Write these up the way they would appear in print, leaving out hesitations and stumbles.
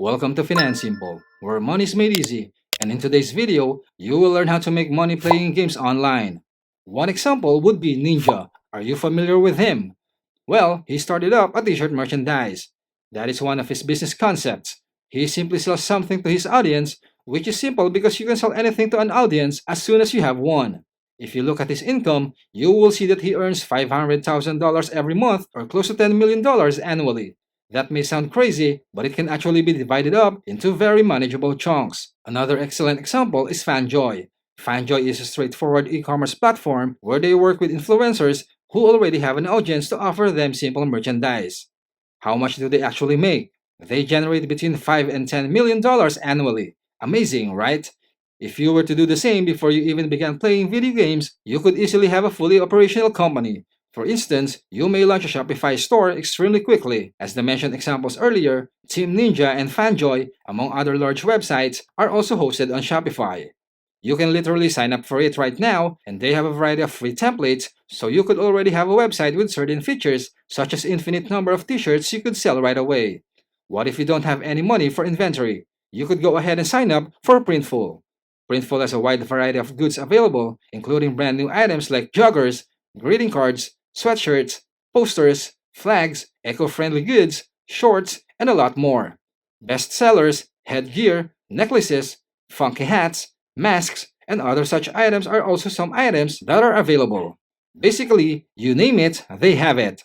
Welcome to Finan Simple, where money is made easy. And in today's video, you will learn how to make money playing games online. One example would be Ninja. Are you familiar with him? Well, he started up a t-shirt merchandise. That is one of his business concepts. He simply sells something to his audience, which is simple because you can sell anything to an audience as soon as you have one. If you look at his income, you will see that he earns $500,000 every month or close to $10 million annually. That may sound crazy, but it can actually be divided up into very manageable chunks. Another excellent example is FanJoy. FanJoy is a straightforward e-commerce platform where they work with influencers who already have an audience to offer them simple merchandise. How much do they actually make? They generate between 5 and $10 million annually. Amazing, right? If you were to do the same before you even began playing video games, you could easily have a fully operational company. For instance, you may launch a Shopify store extremely quickly. As the mentioned examples earlier, Team Ninja and FanJoy, among other large websites, are also hosted on Shopify. You can literally sign up for it right now, and they have a variety of free templates, so you could already have a website with certain features, such as infinite number of t-shirts you could sell right away. What if you don't have any money for inventory? You could go ahead and sign up for Printful. Printful has a wide variety of goods available, including brand new items like joggers, greeting cards, sweatshirts, posters, flags, eco-friendly goods, shorts, and a lot more. Best sellers, headgear, necklaces, funky hats, masks, and other such items are also some items that are available. Basically, you name it, they have it.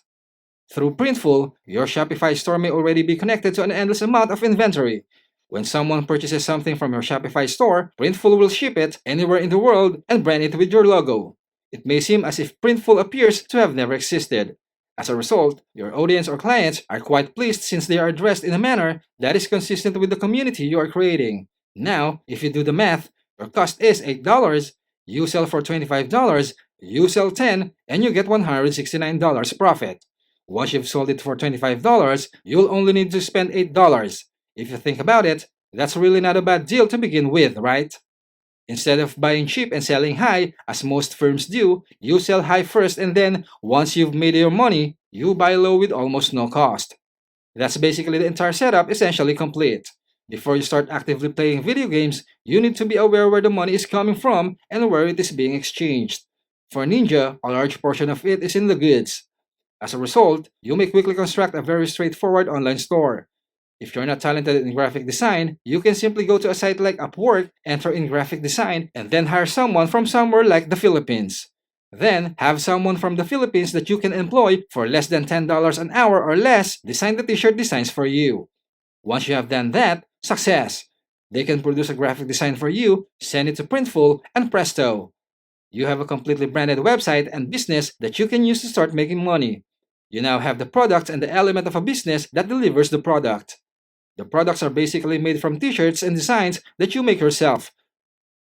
Through Printful, your Shopify store may already be connected to an endless amount of inventory. When someone purchases something from your Shopify store, Printful will ship it anywhere in the world and brand it with your logo. It may seem as if Printful appears to have never existed. As a result, your audience or clients are quite pleased since they are addressed in a manner that is consistent with the community you are creating. Now, if you do the math, your cost is $8, you sell for $25, you sell 10, and you get $169 profit. Once you've sold it for $25, you'll only need to spend $8. If you think about it, that's really not a bad deal to begin with, right? Instead of buying cheap and selling high, as most firms do, you sell high first and then, once you've made your money, you buy low with almost no cost. That's basically the entire setup essentially complete. Before you start actively playing video games, you need to be aware where the money is coming from and where it is being exchanged. For Ninja, a large portion of it is in the goods. As a result, you may quickly construct a very straightforward online store. If you're not talented in graphic design, you can simply go to a site like Upwork, enter in graphic design, and then hire someone from somewhere like the Philippines. Then, have someone from the Philippines that you can employ for less than $10 an hour or less design the t-shirt designs for you. Once you have done that, success! They can produce a graphic design for you, send it to Printful, and presto! You have a completely branded website and business that you can use to start making money. You now have the product and the element of a business that delivers the product. The products are basically made from t-shirts and designs that you make yourself.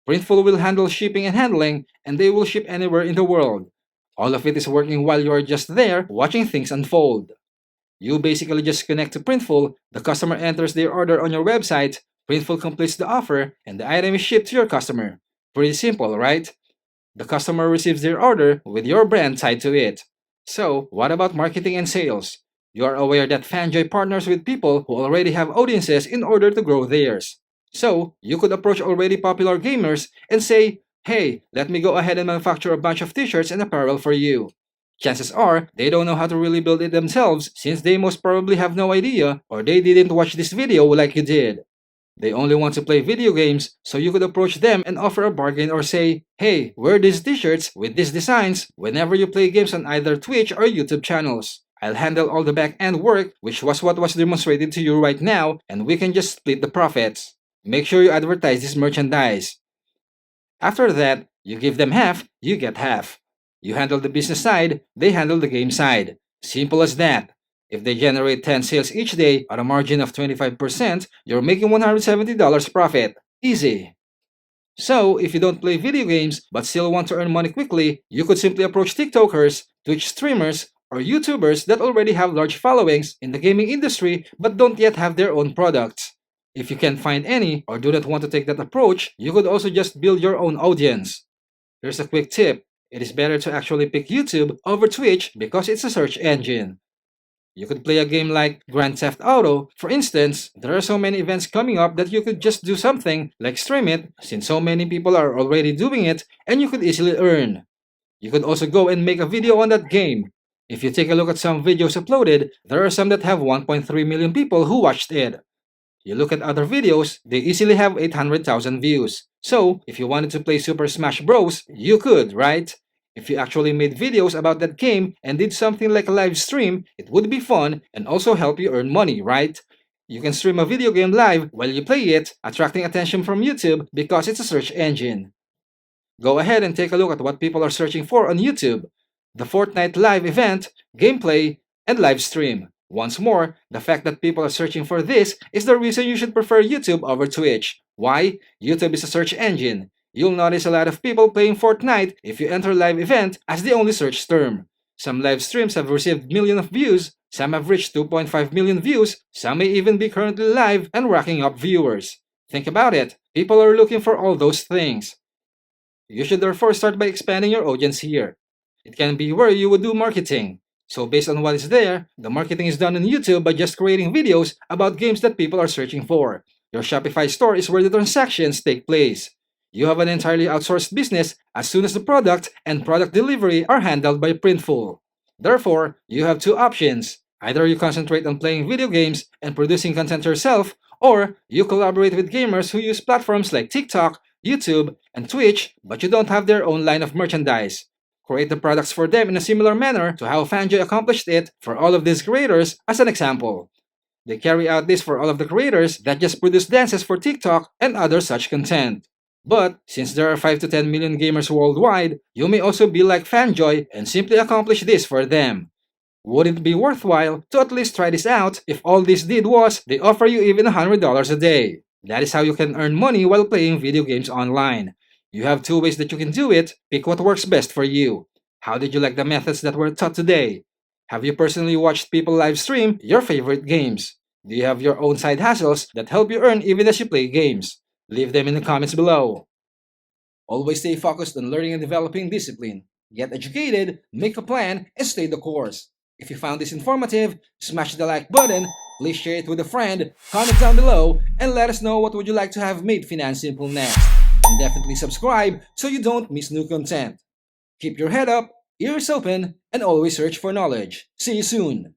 Printful will handle shipping and handling, and they will ship anywhere in the world. All of it is working while you are just there watching things unfold. You basically just connect to Printful, the customer enters their order on your website, Printful completes the offer, and the item is shipped to your customer. Pretty simple, right? The customer receives their order with your brand tied to it. So, what about marketing and sales? You are aware that FanJoy partners with people who already have audiences in order to grow theirs. So, you could approach already popular gamers and say, hey, let me go ahead and manufacture a bunch of t-shirts and apparel for you. Chances are, they don't know how to really build it themselves since they most probably have no idea or they didn't watch this video like you did. They only want to play video games, so you could approach them and offer a bargain or say, hey, wear these t-shirts with these designs whenever you play games on either Twitch or YouTube channels. I'll handle all the back-end work, which was what was demonstrated to you right now, and we can just split the profits. Make sure you advertise this merchandise. After that, you give them half, you get half. You handle the business side, they handle the game side. Simple as that. If they generate 10 sales each day at a margin of 25%, you're making $170 profit. Easy. So, if you don't play video games but still want to earn money quickly, you could simply approach TikTokers, Twitch streamers, or YouTubers that already have large followings in the gaming industry but don't yet have their own products. If you can't find any or do not want to take that approach, you could also just build your own audience. Here's a quick tip. It is better to actually pick YouTube over Twitch because it's a search engine. You could play a game like Grand Theft Auto. For instance, there are so many events coming up that you could just do something like stream it, since so many people are already doing it, and you could easily earn. You could also go and make a video on that game. If you take a look at some videos uploaded, there are some that have 1.3 million people who watched it. You look at other videos, they easily have 800,000 views. So, if you wanted to play Super Smash Bros, you could, right? If you actually made videos about that game and did something like a live stream, it would be fun and also help you earn money, right? You can stream a video game live while you play it, attracting attention from YouTube because it's a search engine. Go ahead and take a look at what people are searching for on YouTube. The Fortnite live event, gameplay, and live stream. Once more, the fact that people are searching for this is the reason you should prefer YouTube over Twitch. Why? YouTube is a search engine. You'll notice a lot of people playing Fortnite if you enter live event as the only search term. Some live streams have received millions of views, some have reached 2.5 million views, some may even be currently live and racking up viewers. Think about it, people are looking for all those things. You should therefore start by expanding your audience here. It can be where you would do marketing. So based on what is there, the marketing is done on YouTube by just creating videos about games that people are searching for. Your Shopify store is where the transactions take place. You have an entirely outsourced business as soon as the product and product delivery are handled by Printful. Therefore, you have two options. Either you concentrate on playing video games and producing content yourself, or you collaborate with gamers who use platforms like TikTok, YouTube, and Twitch, but you don't have their own line of merchandise. Create the products for them in a similar manner to how Fanjoy accomplished it for all of these creators as an example. They carry out this for all of the creators that just produce dances for TikTok and other such content. But since there are 5 to 10 million gamers worldwide, you may also be like Fanjoy and simply accomplish this for them. Wouldn't it be worthwhile to at least try this out if all this did was they offer you even $100 a day? That is how you can earn money while playing video games online. You have two ways that you can do it. Pick what works best for you. How did you like the methods that were taught today? Have you personally watched people live stream your favorite games? Do you have your own side hustles that help you earn even as you play games? Leave them in the comments below. Always stay focused on learning and developing discipline. Get educated, make a plan, and stay the course. If you found this informative, smash the like button, please share it with a friend, comment down below, and let us know what would you like to have made Finan simple next. And definitely subscribe so you don't miss new content. Keep your head up, ears open, and always search for knowledge. See you soon!